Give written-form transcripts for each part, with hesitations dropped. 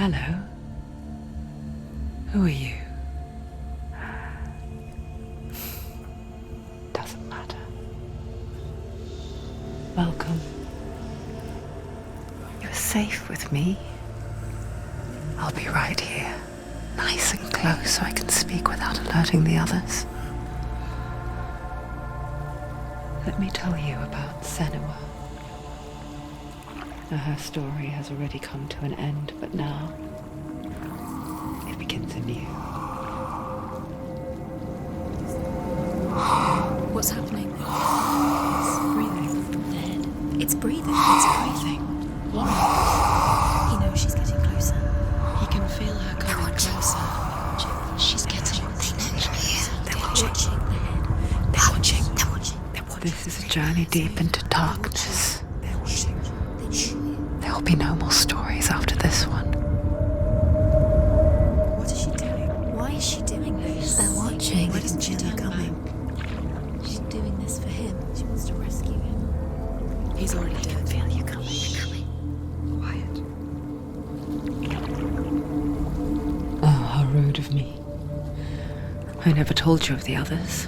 Hello. Who are you? Doesn't matter. Welcome. You're safe with me. I'll be right here, nice and close so I can speak without alerting the others. Let me tell you about Senua. Now, her story has already come to an end, but now it begins anew. What's happening? It's breathing. Dead. It's breathing. It's breathing. Why? He knows she's getting closer. He can feel her coming closer. She's getting closer. They're watching the head. They're watching. They're watching. They're watching. This is a journey deep into darkness. They're watching. There will be no more stories after this one. What is she doing? Why is she doing this? They're watching. Why doesn't she turn coming? She's doing this for him. She wants to rescue him. He's already dead. I can feel you coming. Quiet. Oh, how rude of me. I never told you of the others.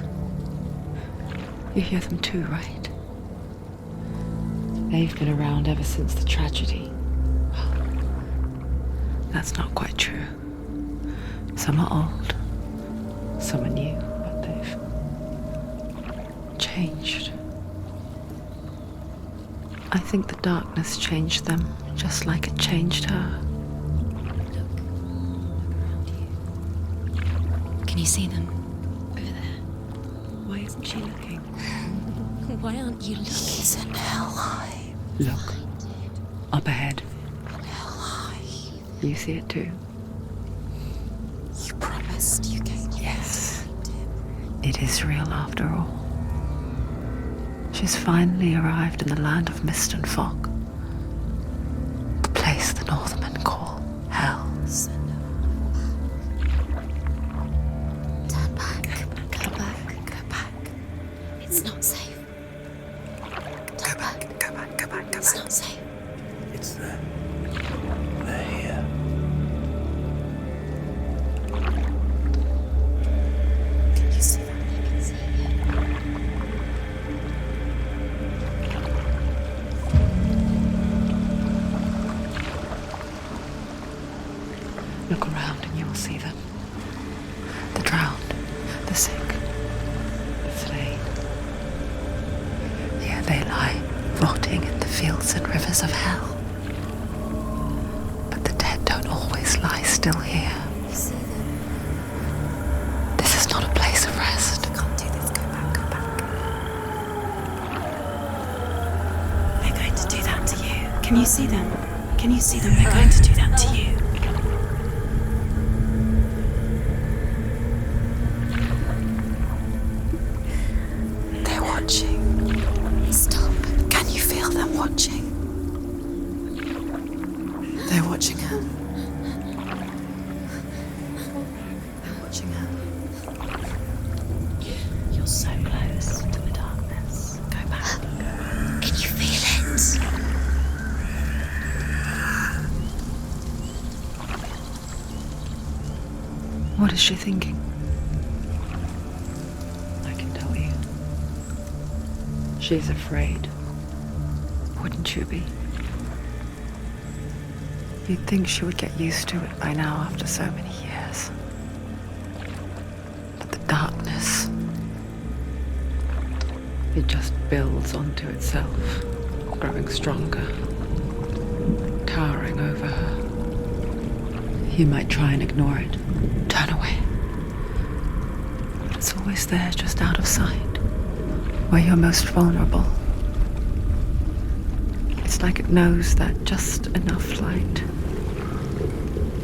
You hear them too, right? They've been around ever since the tragedy. Well, that's not quite true. Some are old, some are new, but they've changed. I think the darkness changed them, just like it changed her. Can you see them? Over there. Why isn't she looking? Why aren't you looking? He's in Helheim. Look, up ahead. Helheim. You see it too? You promised you came. Yes. It is real after all. She's finally arrived in the land of mist and fog. The place the Northmen call Hell. Turn back. Go back. Go back. It's not safe. Go back. Go back. Go back. Go It's back. not safe. It's there. They're here. Can you see them? I can see you. Look around and you will see them. The drowned, the sick, the slain. Here they lie, rotting in the fields and rivers of hell. But the dead don't always lie still here. You see them? This is not a place of rest. I can't do this. Go back. Go back. They're going to do that to you. Can you see them? Can you see them? They're going to do that to you. They're watching. Stop. Can you feel them watching? They're watching her. They're watching her. You're so close to the darkness. Go back. Can you feel it? What is she thinking? I can tell you. She's afraid. Wouldn't you be? You'd think she would get used to it by now after so many years. But the darkness, it just builds onto itself, growing stronger, towering over her. You might try and ignore it, turn away. But it's always there, just out of sight, where you're most vulnerable. It's like it knows that just enough light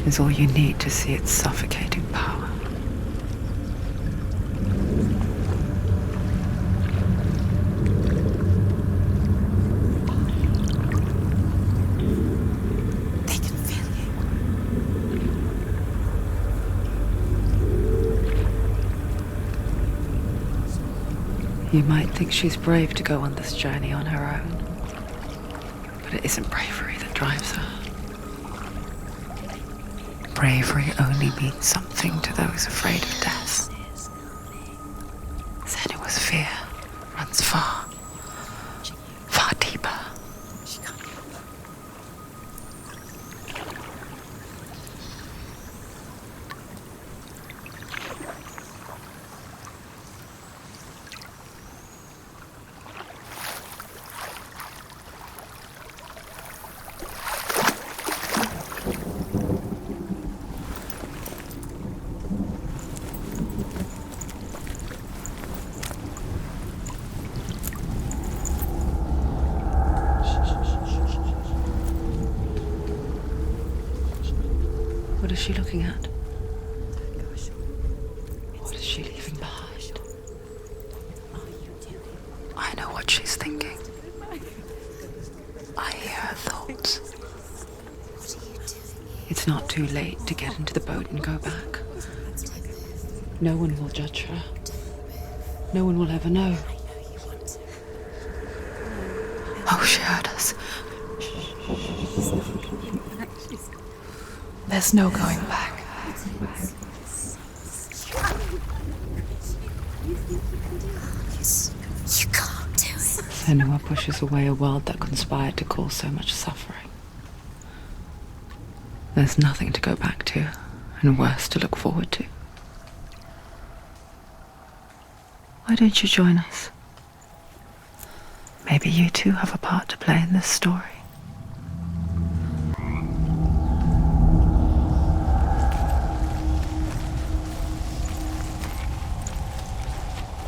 is all you need to see its suffocating power. They can feel you. You might think she's brave to go on this journey on her own, but it isn't bravery that drives her. bravery only means something to those afraid of death. Senua's fear runs far, far deeper. What is she looking at? What is she leaving behind? I know what she's thinking. I hear her thoughts. It's not too late to get into the boat and go back. No one will judge her. No one will ever know. Oh, she heard us. There's no going back. You can't do it. Senua pushes away a world that conspired to cause so much suffering. There's nothing to go back to, and worse to look forward to. Why don't you join us? Maybe you too have a part to play in this story.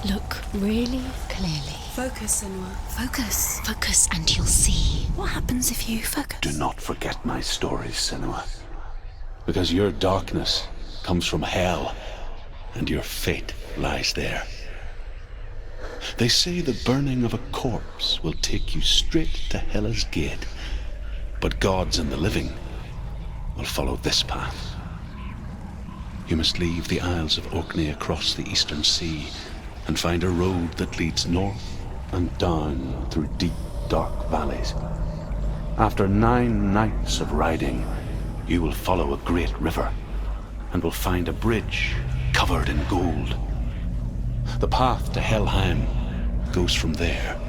Look really clearly. Focus, Senua. Focus. Focus and you'll see. What happens if you focus? Do not forget my stories, Senua. Because your darkness comes from hell, and your fate lies there. They say the burning of a corpse will take you straight to Hela's gate, but gods and the living will follow this path. You must leave the Isles of Orkney across the eastern sea and find a road that leads north and down through deep, dark valleys. After 9 nights of riding, you will follow a great river and will find a bridge covered in gold. The path to Helheim goes from there,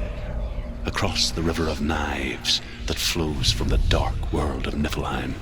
across the river of knives that flows from the dark world of Niflheim.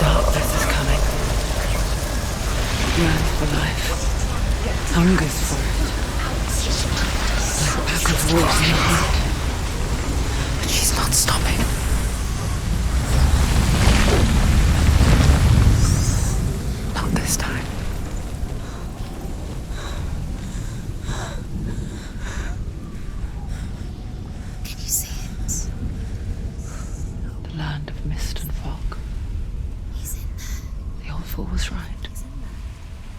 Darkness is coming. Yearns for life. Hungers for it. Like a pack of wolves in the heat. But she's not stopping. Not this time. Can you see it? The land of mist and fog. He's in there. The old fool was right.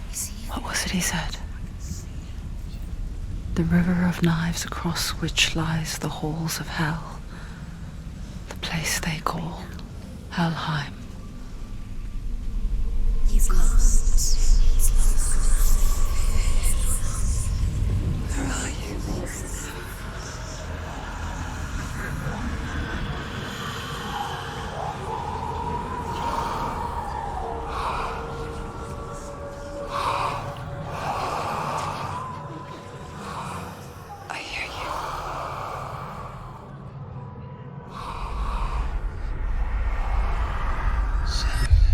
You see him? What was it he said? The river of knives across which lies the halls of hell. The place they call Helheim. He's lost. He's lost. Where are you? I hear you.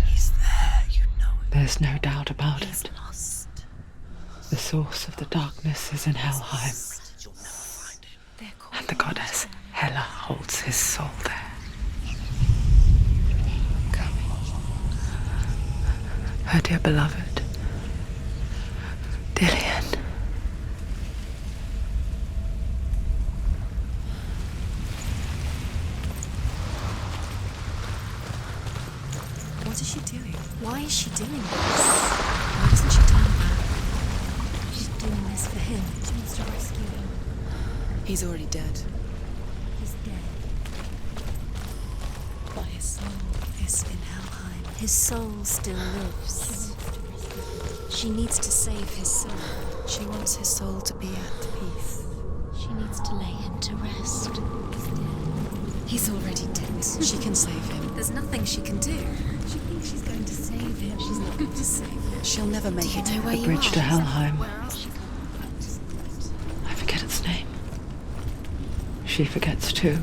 He's there, you know it. There's no doubt about He's it. lost. The source of the darkness is in Helheim, You'll never find him. They're called and the goddess Hela holds his soul there. Her dear beloved, What is she doing? Why is she doing this? Why doesn't she turn back? She's doing this for him. She wants to rescue him. He's already dead. He's dead. But his soul is in Helheim. His soul still lives. She needs to save his soul. She wants his soul to be at peace. She needs to lay him to rest. He's already dead. She can save him. There's nothing she can do. She thinks she's going to save him. She's not going to save him. She'll never make it. Do you know where The you bridge are? to Helheim. Where else she can't. I forget its name. She forgets too.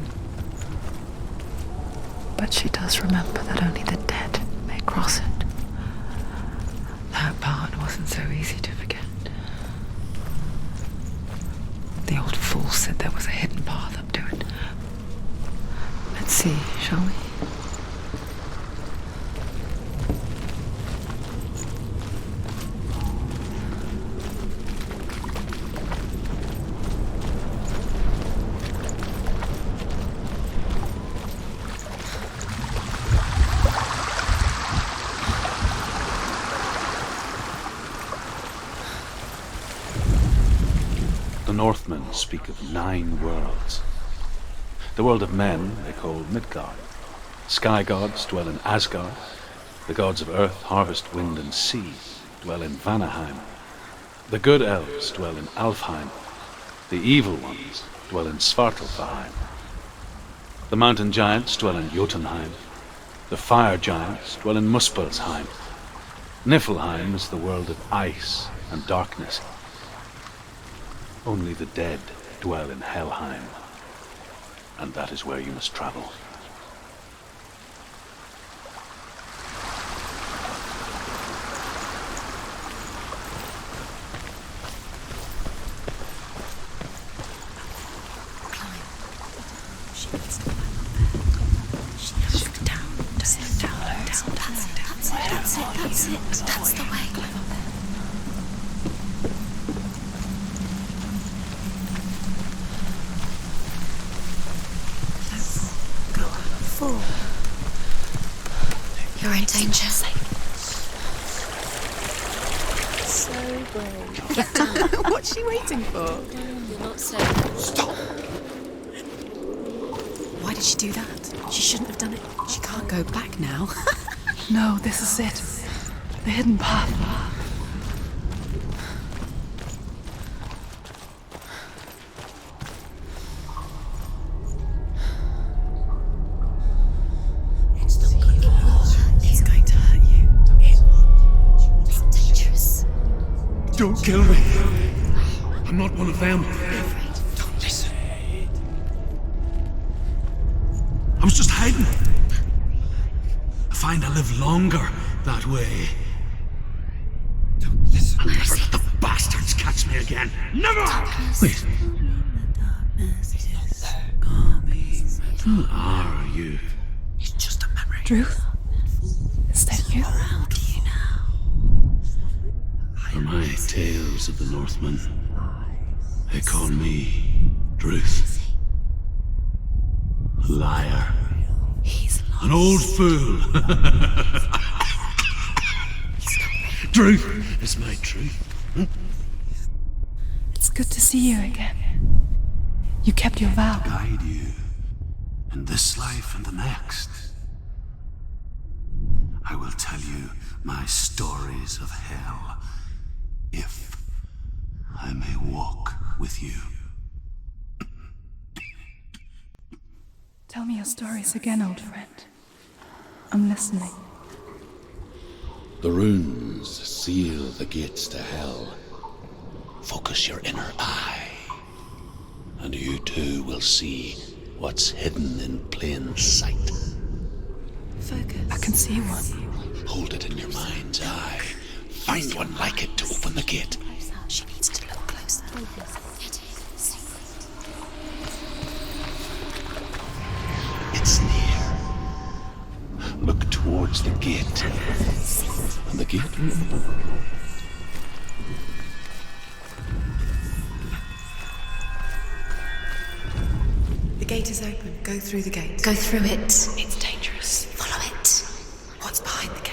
But she does remember that only the dead may cross it. That part wasn't so easy to forget. The old fool said there was a hidden path up to it. Let's see, shall we? The Northmen speak of 9 worlds. The world of men they call Midgard. Sky gods dwell in Asgard. The gods of earth, harvest, wind, and sea dwell in Vanaheim. The good elves dwell in Alfheim. The evil ones dwell in Svartalfheim. The mountain giants dwell in Jotunheim. The fire giants dwell in Muspelheim. Niflheim is the world of ice and darkness. Only the dead dwell in Helheim, and that is where you must travel. That's the way. You're in danger. So brave. Get down. What's she waiting for? You're not safe. Stop! Why did she do that? She shouldn't have done it. She can't go back now. No, this is it. The hidden path. It's going to hurt you. It's dangerous. Don't kill me. I'm not one of them. Don't listen. I was just hiding. I find I live longer that way. Don't listen. I'll never let the bastards catch me again. Never! Wait. Who are you? It's just a memory. Druth? Is that you? Around you now. For my tales of the Northmen, they call me Druth. Liar. He's lost. An old fool. Truth is my truth. It's good to see you again. You kept your vow. Guide you in this life and the next. I will tell you my stories of hell, if I may walk with you. Tell me your stories again, old friend. I'm listening. The runes seal the gates to hell. Focus your inner eye, and you too will see what's hidden in plain sight. Focus. I can see one. Hold it in your mind's eye. Find one like it to open the gate. She needs to look closer. It's near. Look towards the gate, and the gate will open. The gate is open. Go through the gate. Go through it. It's dangerous. Follow it. What's behind the gate?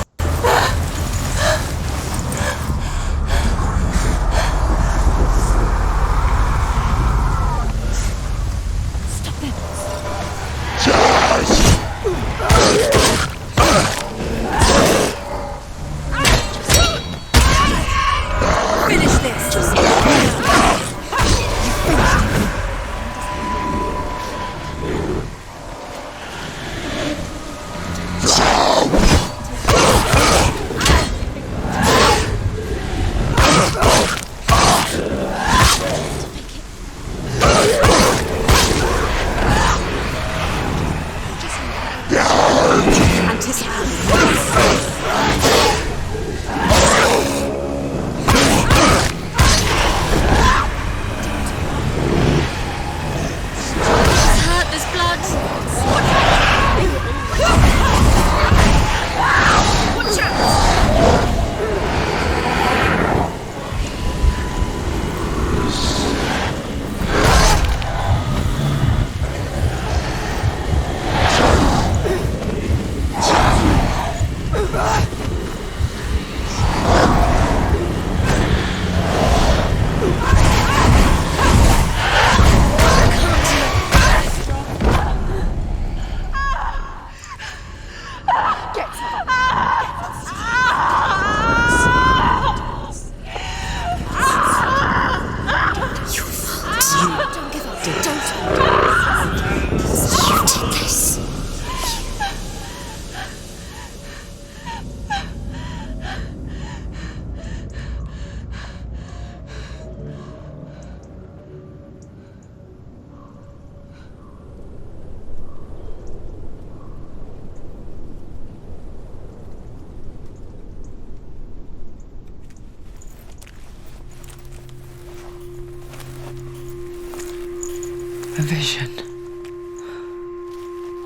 A vision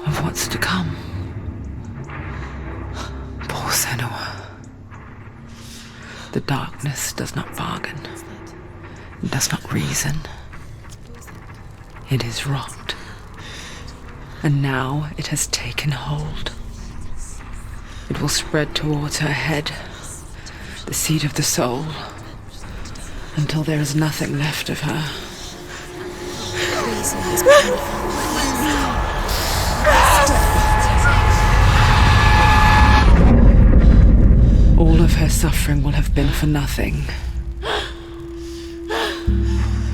of what's to come. Poor Senua. The darkness does not bargain. It does not reason. It is rot. And now it has taken hold. It will spread towards her head, the seat of the soul, until there is nothing left of her. All of her suffering will have been for nothing.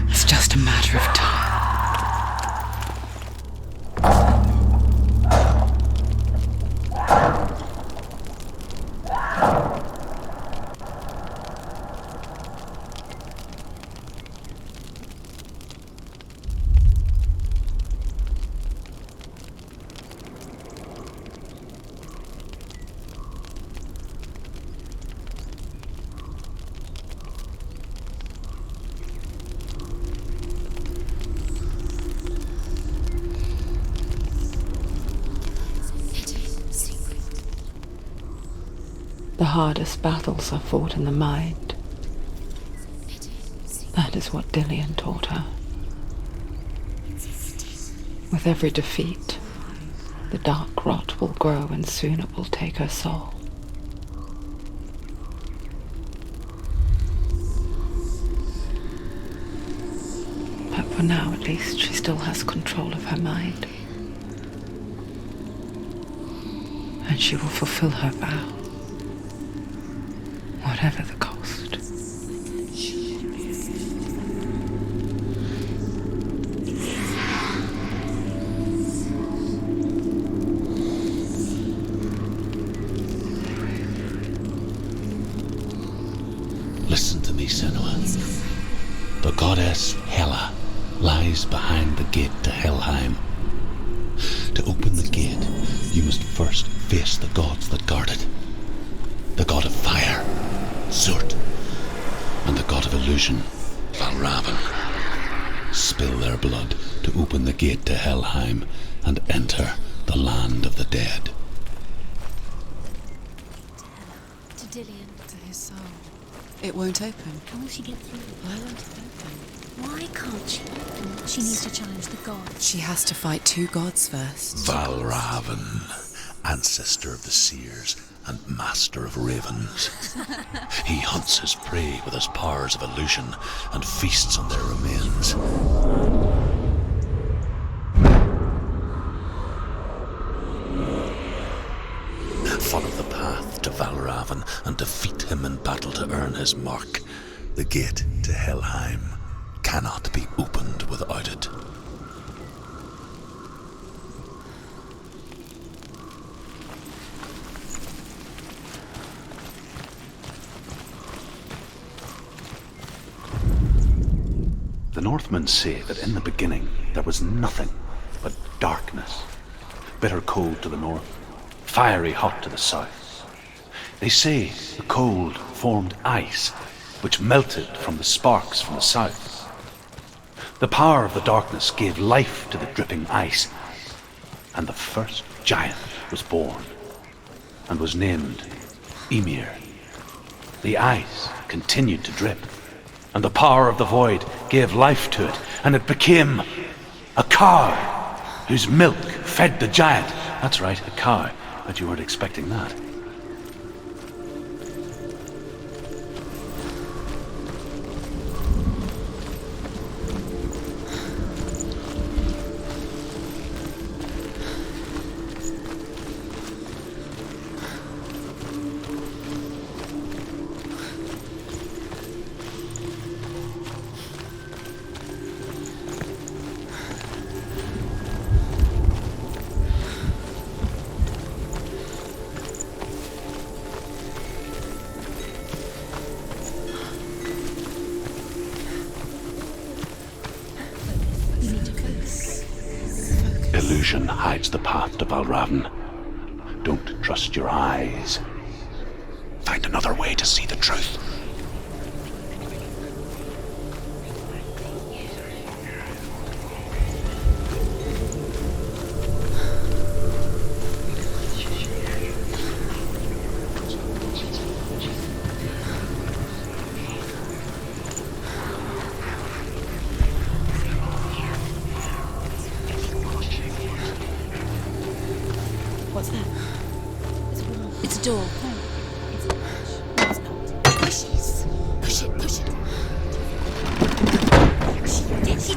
It's just a matter of time. The hardest battles are fought in the mind. That is what Dillian taught her. With every defeat, the dark rot will grow and soon it will take her soul. But for now, at least, she still has control of her mind. And she will fulfill her vow. Whatever the cost. Listen to me, Senua. The goddess Hela lies behind the gate to Helheim. To open the gate, you must first face the gods that guard it. The god of fire, Zurt, and the god of illusion, Valravan. Spill their blood to open the gate to Helheim and enter the land of the dead. To Dillian. To his soul. It won't open. How will she get through? Why won't it open? Why can't she? She needs to challenge the gods. She has to fight two gods first. Valravan, ancestor of the seers and master of ravens. He hunts his prey with his powers of illusion and feasts on their remains. Follow the path to Valravan and defeat him in battle to earn his mark. The gate to Helheim cannot be opened without it. The Northmen say that in the beginning there was nothing but darkness. Bitter cold to the north, fiery hot to the south. They say the cold formed ice, which melted from the sparks from the south. The power of the darkness gave life to the dripping ice, and the first giant was born, and was named Ymir. The ice continued to drip, and the power of the void gave life to it, and it became a cow, whose milk fed the giant. That's right, a cow. Bet you weren't expecting that. Illusion hides the path to Valravan. Don't trust your eyes. Find another way to see the truth. Push it, push it. She did it.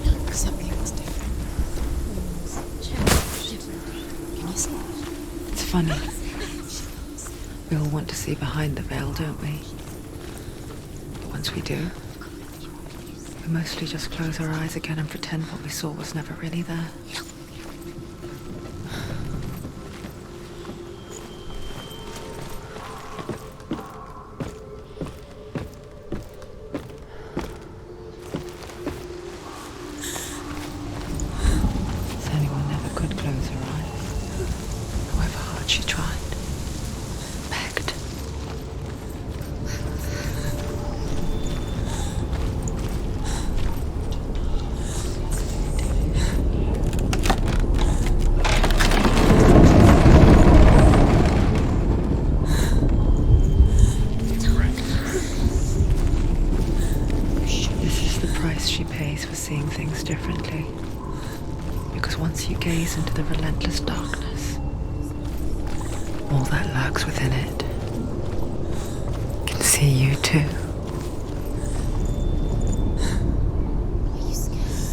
Look, something was different. Can you see it? It's funny. We all want to see behind the veil, don't we? But once we do, we mostly just close our eyes again and pretend what we saw was never really there. Senua never could close her eyes, however hard she tried. Begged. This is the price she pays for seeing things differently. Because once you gaze into the relentless darkness, all that lurks within it can see you too. Are you scared?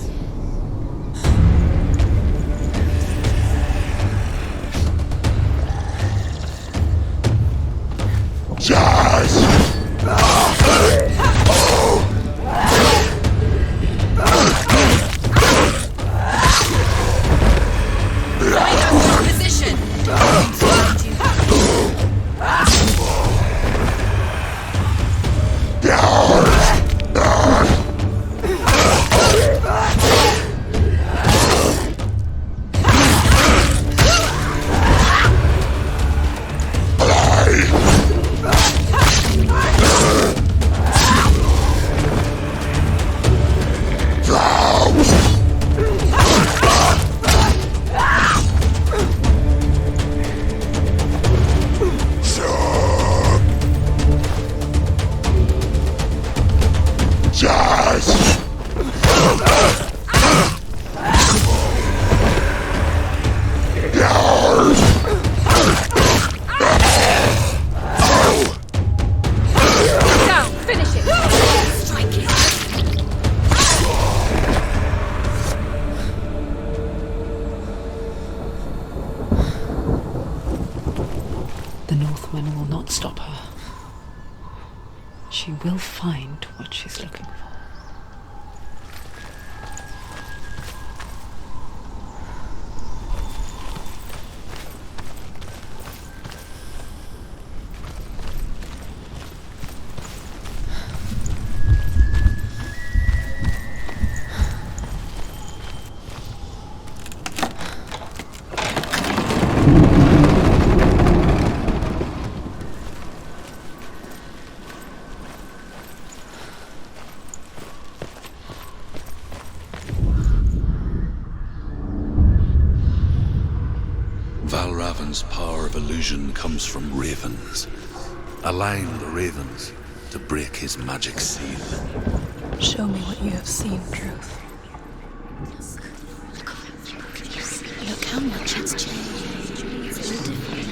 Position! The Northwind will not stop her. She will find what she's looking for. Valravan's power of illusion comes from ravens. Align the ravens to break his magic seal. Show me what you have seen, Truth. Look how much it's changed. It's all different.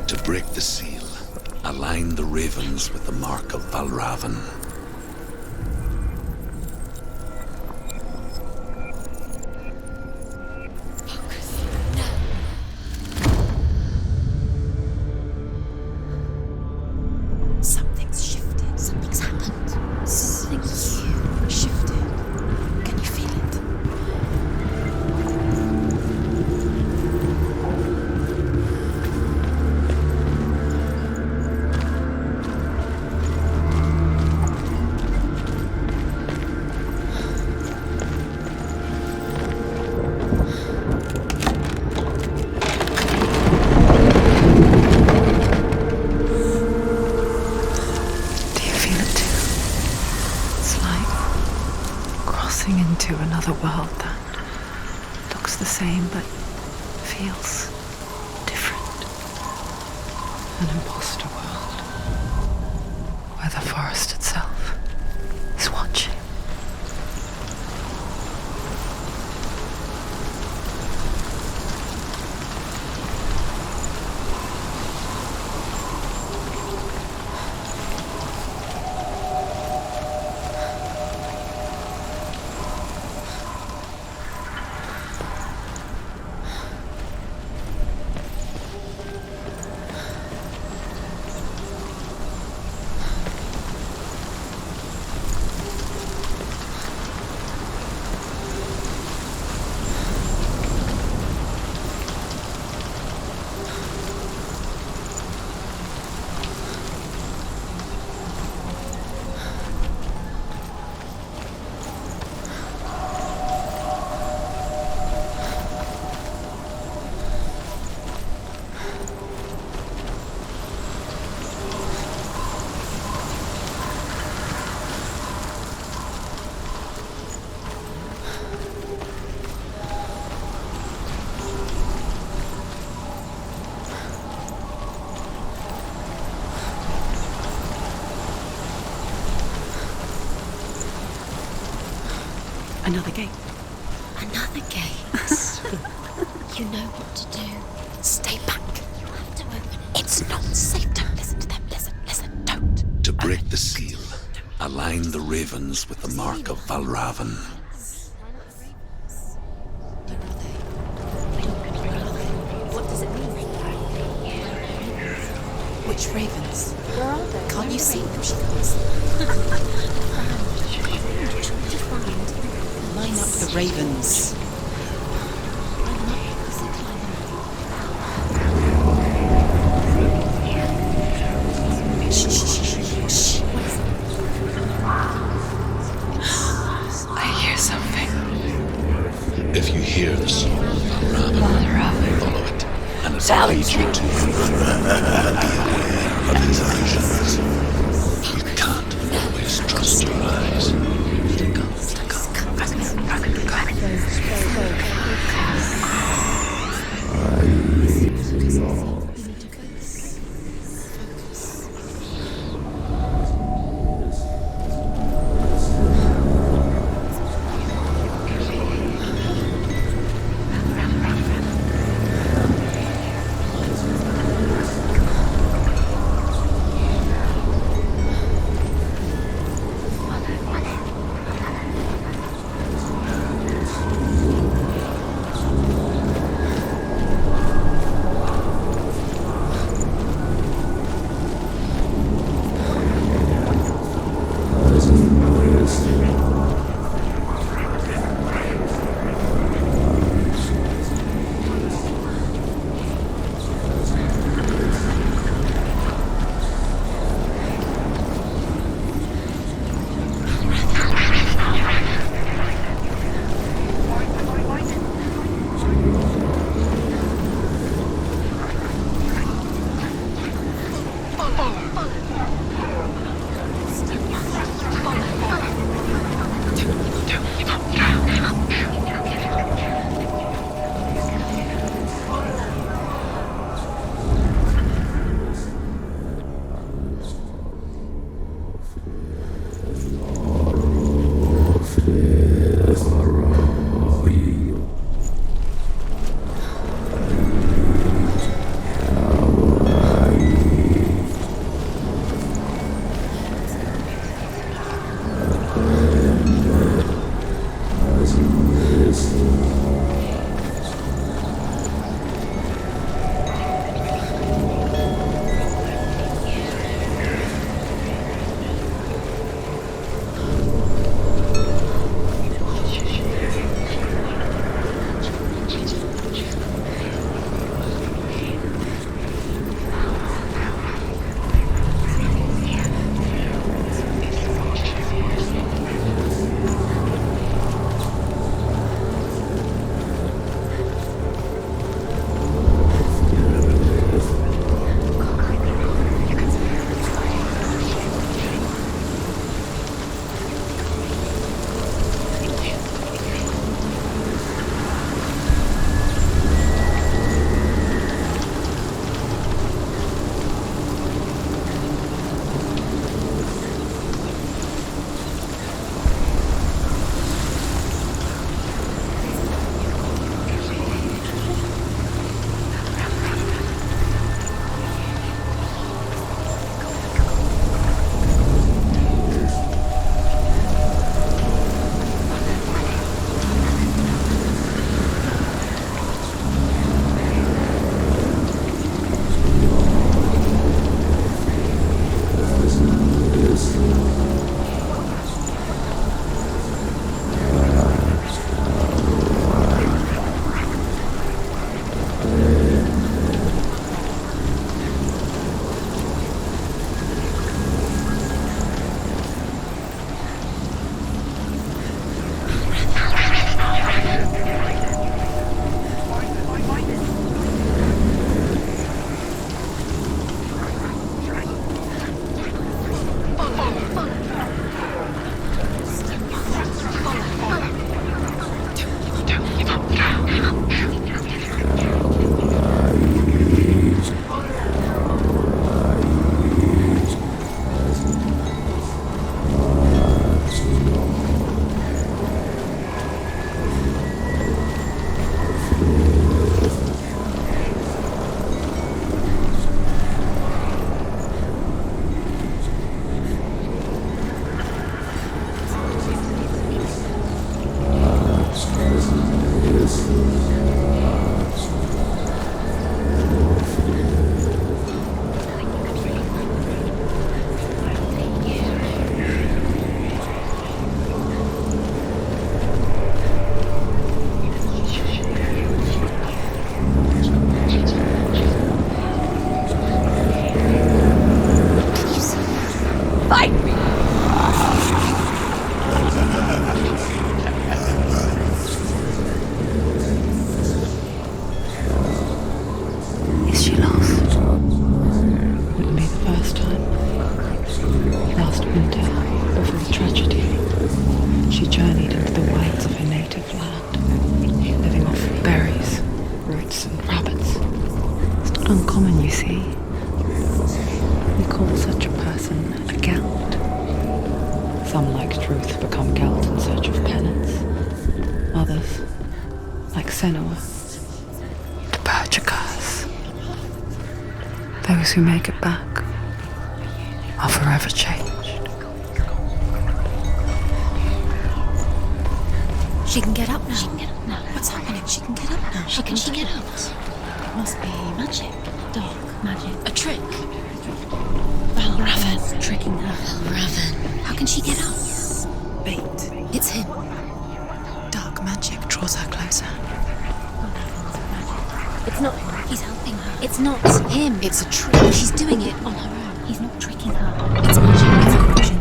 To break the seal, align the ravens with the mark of Valravan. Something's shifted. Something's happened. Something huge shifted. crossing into another world that looks the same but feels different. An imposter world where the forest itself is watching. Another gate. Another gate. You know what to do. Stay back. You have to open it. It's not safe. Don't listen to them. Listen, don't. To break the seal, align the ravens with the mark of Valravan. What does it mean? Which ravens? Where are they? Can't you see them? She goes. Line up the ravens. I hear something. If you hear the song of Valravan, follow it, and it will lead you to him. Be aware of his illusions. You can't always trust your eyes. she journeyed into the wilds of her native land, living off berries, roots, and rabbits. It's not uncommon, you see. We call such a person a Gelt. Some, like Truth, become Gelt in search of penance. Others, like Senua, the purge occurs. Those who make it back are forever changed. She can get up now. What's happening? She can get up now. How can she get up? It must be magic. Dark magic. A trick. Raven tricking her. Raven. How can she get up? Bait. It's him. Dark magic draws her closer. It's not him. He's helping her. It's not him. It's a trick. She's doing it on her own. He's not tricking her. It's magic. It's illusion.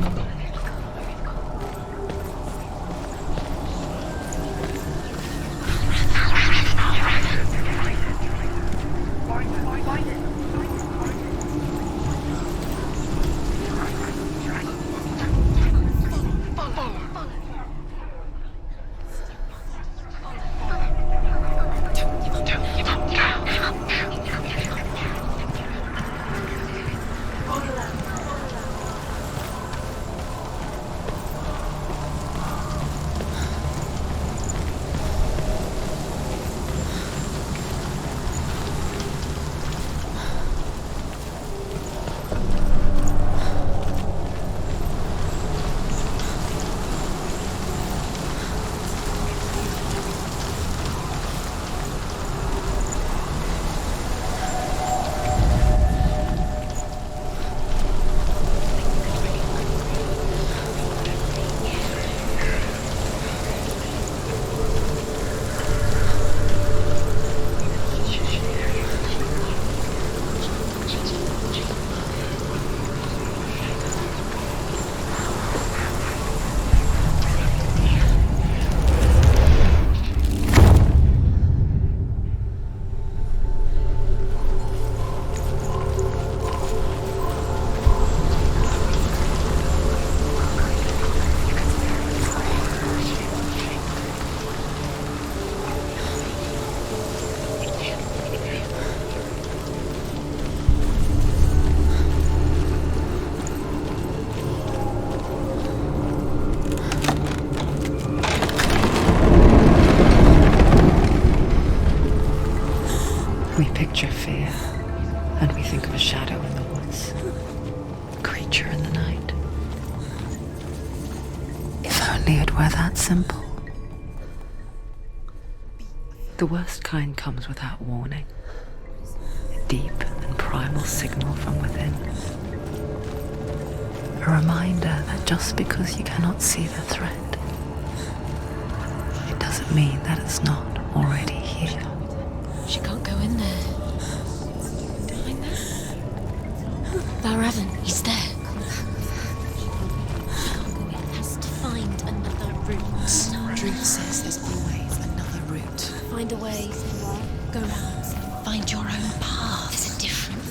We picture fear, and we think of a shadow in the woods, a creature in the night. If only it were that simple. The worst kind comes without warning, a deep and primal signal from within. A reminder that just because you cannot see the threat, it doesn't mean that it's not already here. She can't go in there. Behind there? Raven, he's there. He has to find another route. Truth says there's always another route. Find a way. Go round. Find your own path. There's a different way.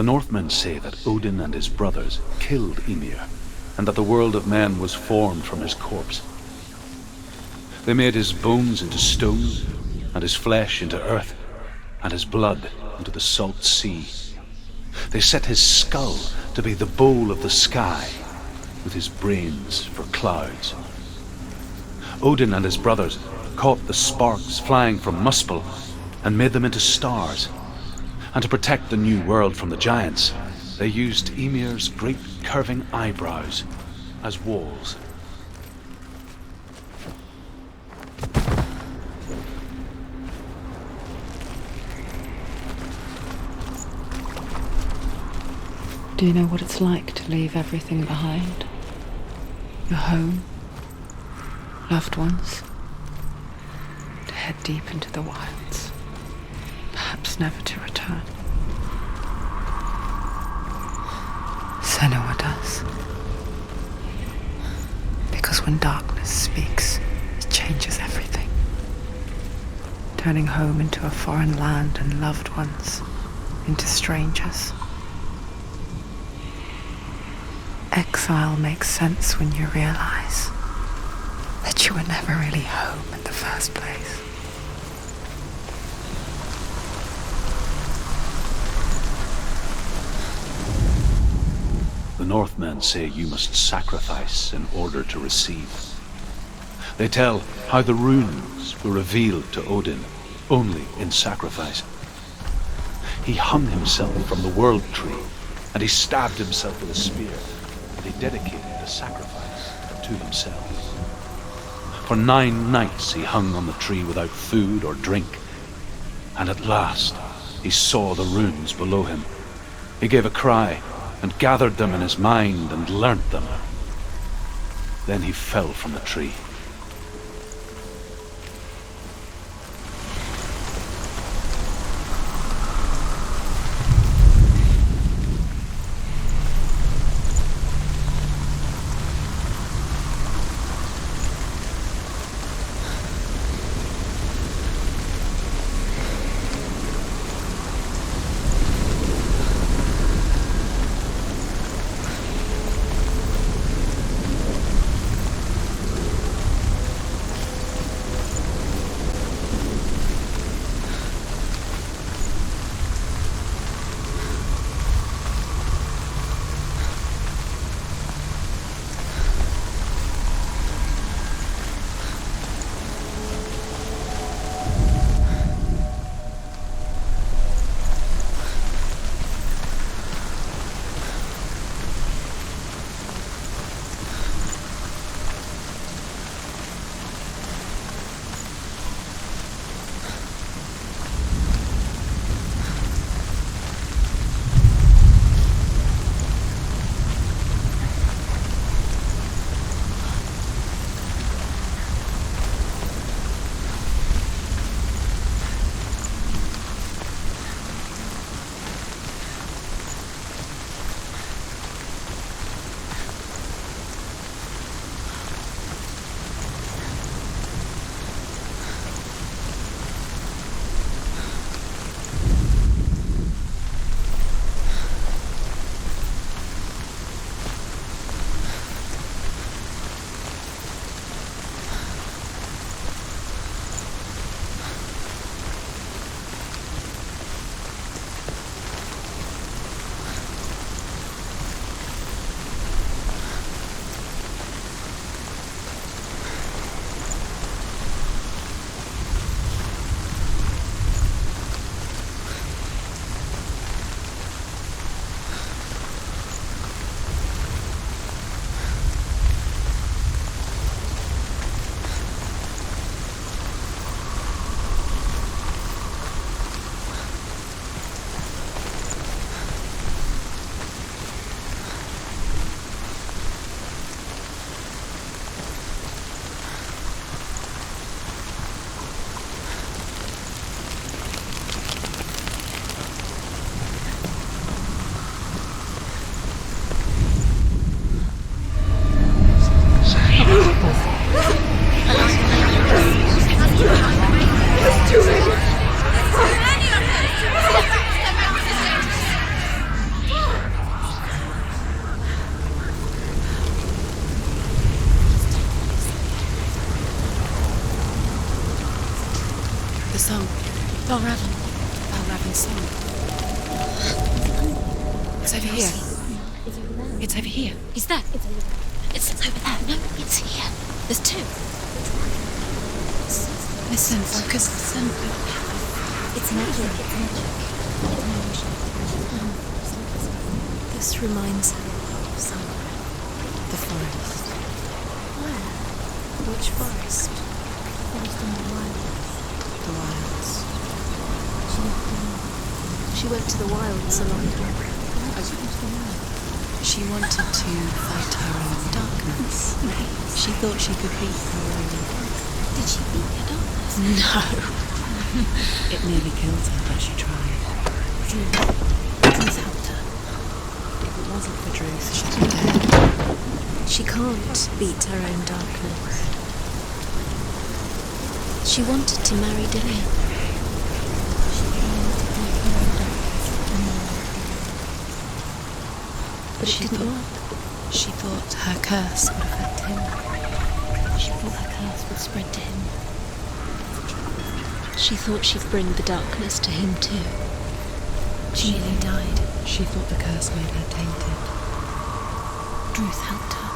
The Northmen say that Odin and his brothers killed Ymir, and that the world of men was formed from his corpse. They made his bones into stone, and his flesh into earth, and his blood into the salt sea. They set his skull to be the bowl of the sky, with his brains for clouds. Odin and his brothers caught the sparks flying from Muspel and made them into stars. And to protect the new world from the giants, they used Ymir's great curving eyebrows as walls. Do you know what it's like to leave everything behind? Your home, loved ones, to head deep into the wilds, perhaps never to return. Senua does. Because when darkness speaks, it changes everything, turning home into a foreign land and loved ones into strangers. Exile makes sense when you realize that you were never really home in the first place. The Northmen say you must sacrifice in order to receive. They tell how the runes were revealed to Odin only in sacrifice. He hung himself from the world tree, and he stabbed himself with a spear, and he dedicated a sacrifice to himself. For 9 nights he hung on the tree without food or drink, and at last he saw the runes below him. He gave a cry, and gathered them in his mind and learnt them. Then he fell from the tree. song. Balraven's song. It's over here. It's over here. Is that? It's over there. No, it's here. There's two. Listen, focus, listen. It's magic. This reminds her of somewhere. The forest. Where? Which forest? Forest in the wilds. The wilds. She went to the wilds a long time. She wanted to fight her own darkness. She thought she could beat her own. Did she beat her darkness? No. It nearly killed her, but she tried. Druth helped her. If it wasn't for Druth, she'd be dead. She can't beat her own darkness. She wanted to marry Dillian. But it didn't work. She thought her curse would affect him. She thought her curse would spread to him. She thought she'd bring the darkness to him too. She nearly died. She thought the curse made her tainted. Druth helped her.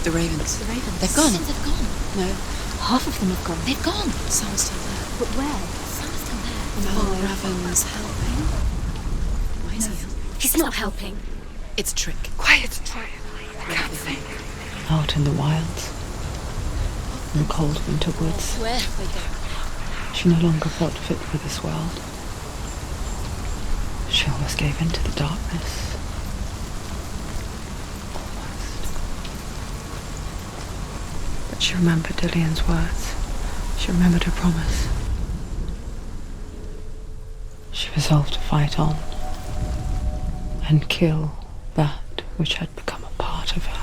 The ravens. The ravens. They've gone. They've gone. No. Half of them have gone. They've gone. Some are still there. But where? Some are still there. Balraven's helping. Why is he helping? He's not helping. It's a trick. Quiet. I can't think. Out in the wilds, in the cold winter woods, Where have they gone? she no longer felt fit for this world. She almost gave in to the darkness. Almost. But she remembered Dillian's words. She remembered her promise. She resolved to fight on and kill that which had become a part of her.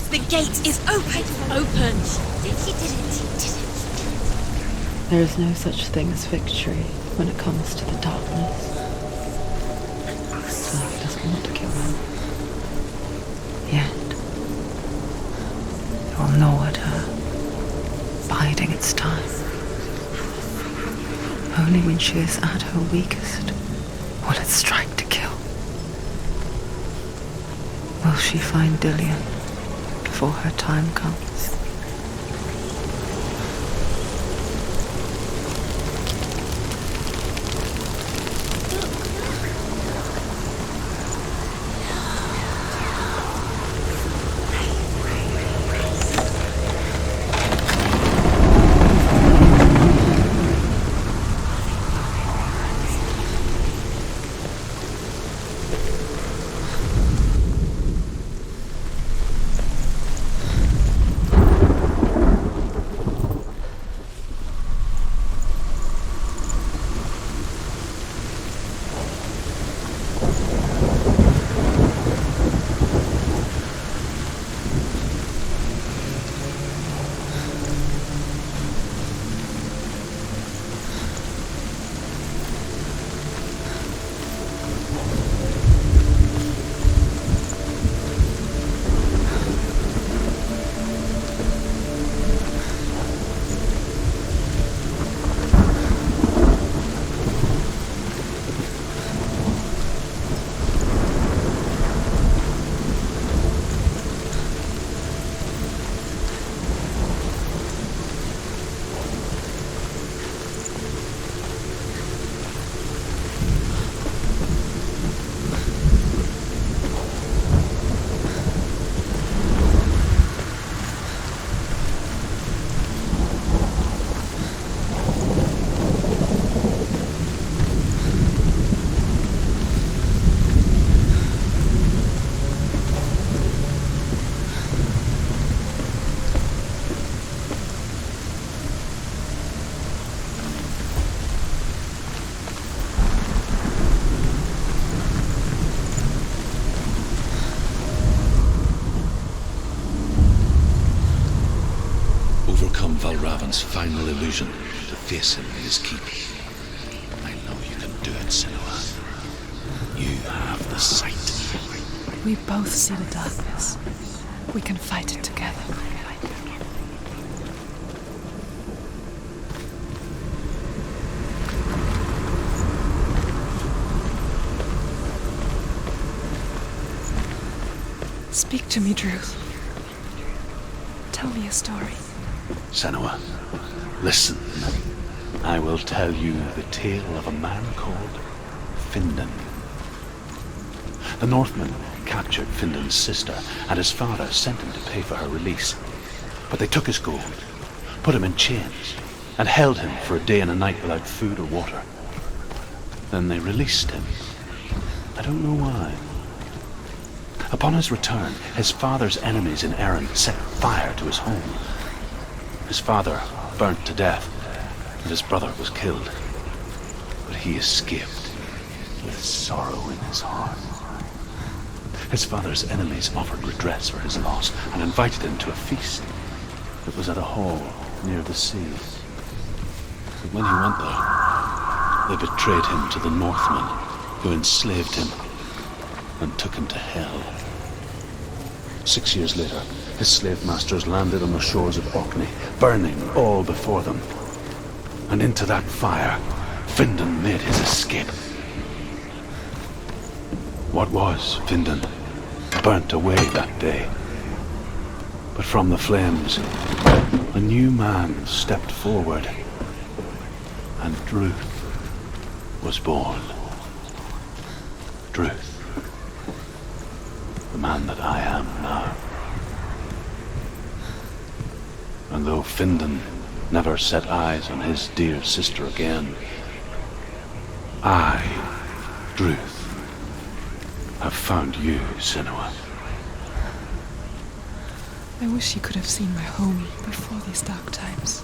The gate is open! Open! There is no such thing as victory when it comes to the darkness. Life doesn't want to kill them. Yet, it will gnaw at her, biding its time. Only when she is at her weakest will it strike to kill. Will she find Dillion before her time comes? Valravan's final illusion to face him in his keep. I know you can do it, Senua. You have the sight. We both see the darkness. We can fight it together. Speak to me, Druth. Tell me a story. Senua, listen. I will tell you the tale of a man called Findan. The Northmen captured Findan's sister, and his father sent him to pay for her release. But they took his gold, put him in chains, and held him for a day and a night without food or water. Then they released him. I don't know why. Upon his return, his father's enemies in Erin set fire to his home. His father burnt to death, and his brother was killed. But he escaped with sorrow in his heart. His father's enemies offered redress for his loss and invited him to a feast. It was at a hall near the sea. But when he went there, they betrayed him to the Northmen, who enslaved him and took him to hell. 6 years later, his slave masters landed on the shores of Orkney, burning all before them. And into that fire, Findan made his escape. What was Findan burnt away that day. But from the flames, a new man stepped forward, and Druth was born. Druth, the man that I am now. And though Findan never set eyes on his dear sister again, I, Druth, have found you, Senua. I wish you could have seen my home before these dark times.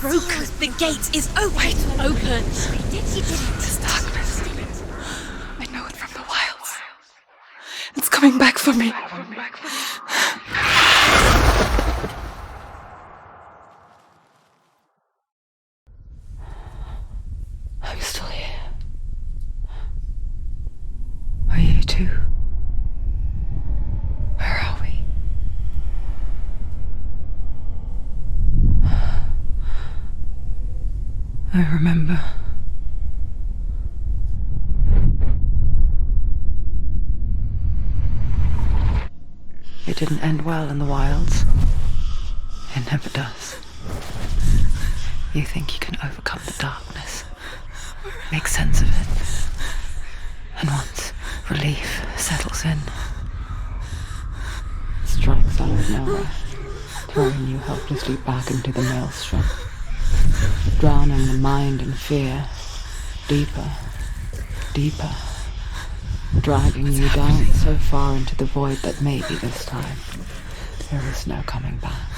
broken. The gate is open. Open. This darkness. I know it from the wilds. It's coming back for me. I'm still here. Are you too? Where are we? I remember. It didn't end well in the wilds. It never does. You think you can overcome the darkness, make sense of it, and once relief settles in, it strikes out of nowhere, throwing you helplessly back into the maelstrom, drowning the mind in fear, deeper, deeper, dragging you down so far into the void that maybe this time there is no coming back.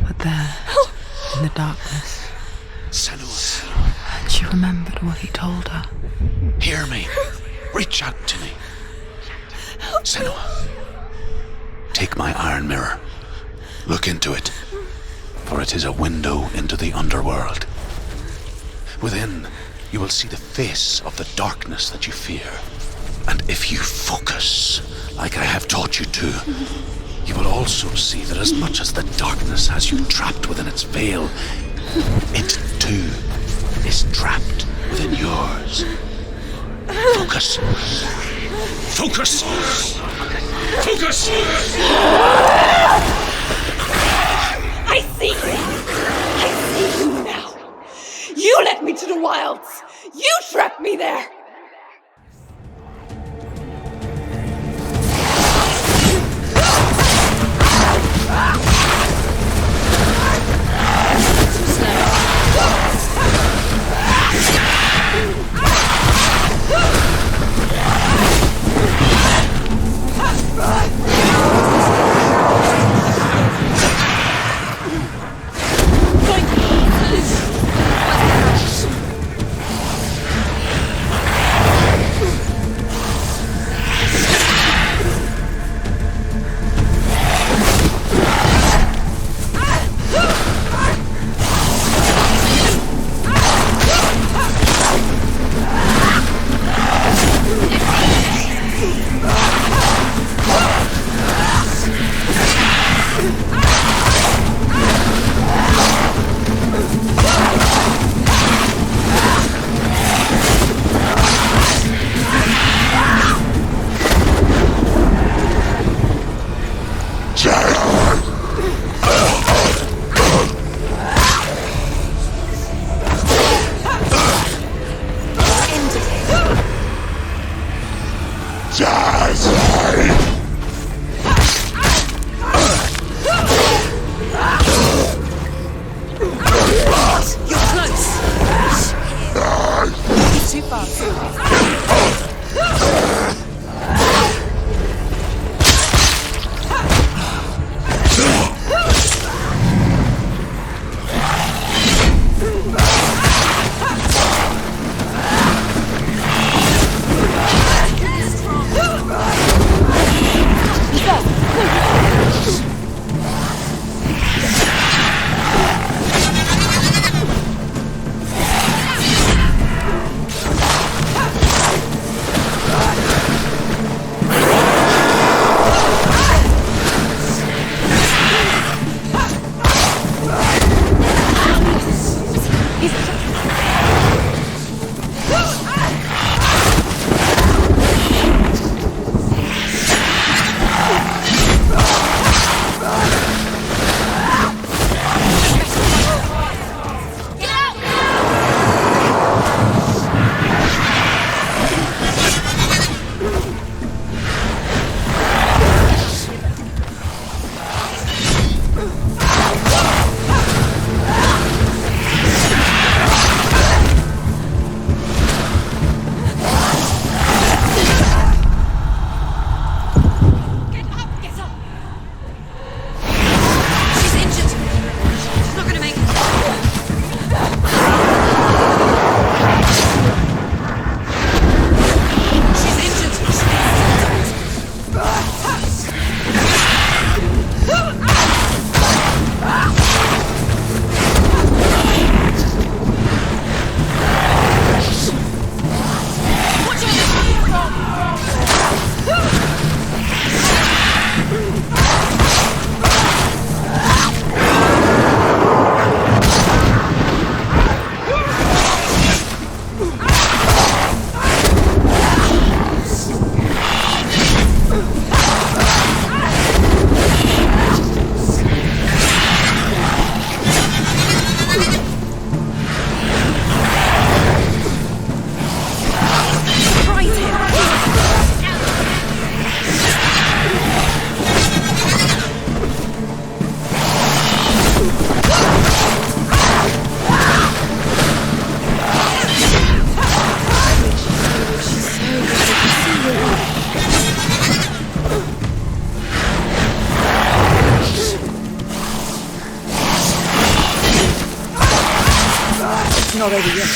But there, in the darkness, Senua, and she remembered what he told her. hear me. Reach out to me. Senua, take my iron mirror. Look into it, for it is a window into the underworld. Within, you will see the face of the darkness that you fear. And if you focus, like I have taught you to, you will also see that as much as the darkness has you trapped within its veil, it too is trapped within yours. Focus. Focus! Focus! I see you! I see you now! You led me to the wilds! You trapped me there! not over yet.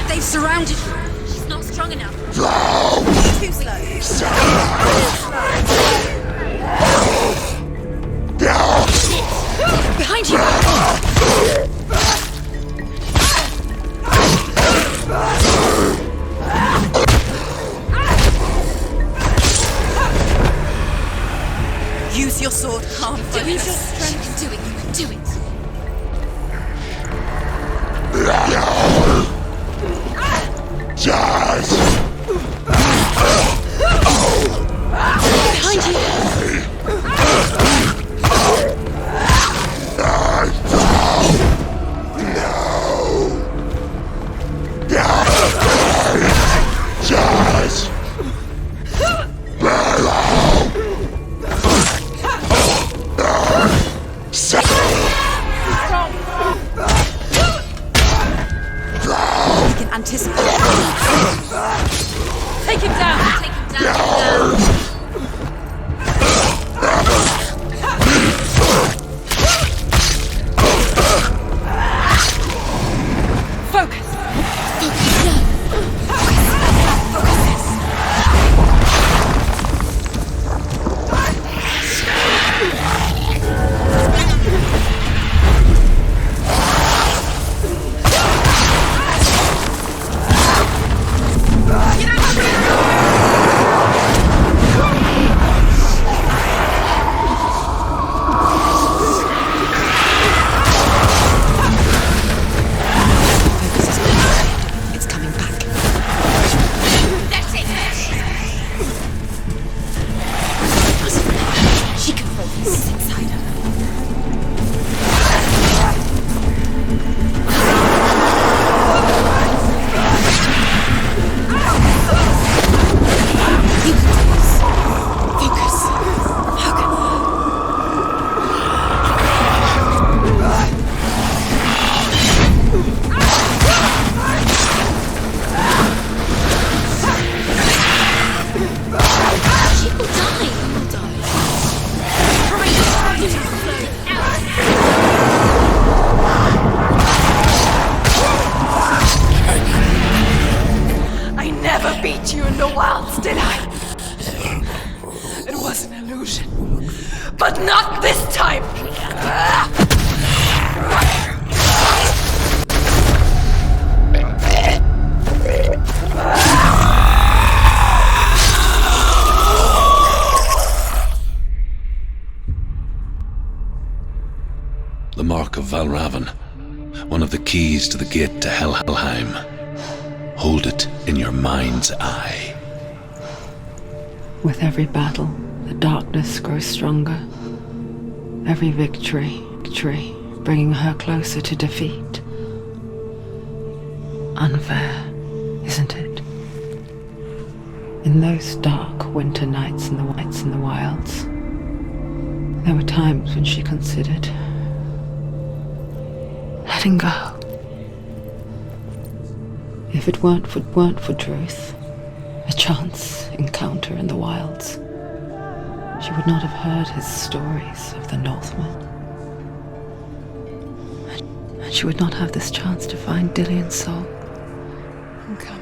They've surrounded her. She's not strong enough. Too slow. Behind you! Use your sword, calm focus. Use your strength. You can do it. You can do it. Behind you! We can anticipate. Take him down! Take him down. Focus! It's coming back. That's it. She can focus inside her. You can do this. Focus. She will die. I never beat you in the wilds, did I? It was an illusion. But not this time! The mark of Valravn, one of the keys to the gate to Helheim. Hold it in your mind's eye. With every battle, the darkness grows stronger. Every victory, bringing her closer to defeat. Unfair, isn't it? In those dark winter nights in the wilds, there were times when she considered letting go. If it weren't for truth, a chance encounter in the wilds, she would not have heard his stories of the Northmen. And she would not have this chance to find Dillion's soul. I'm coming.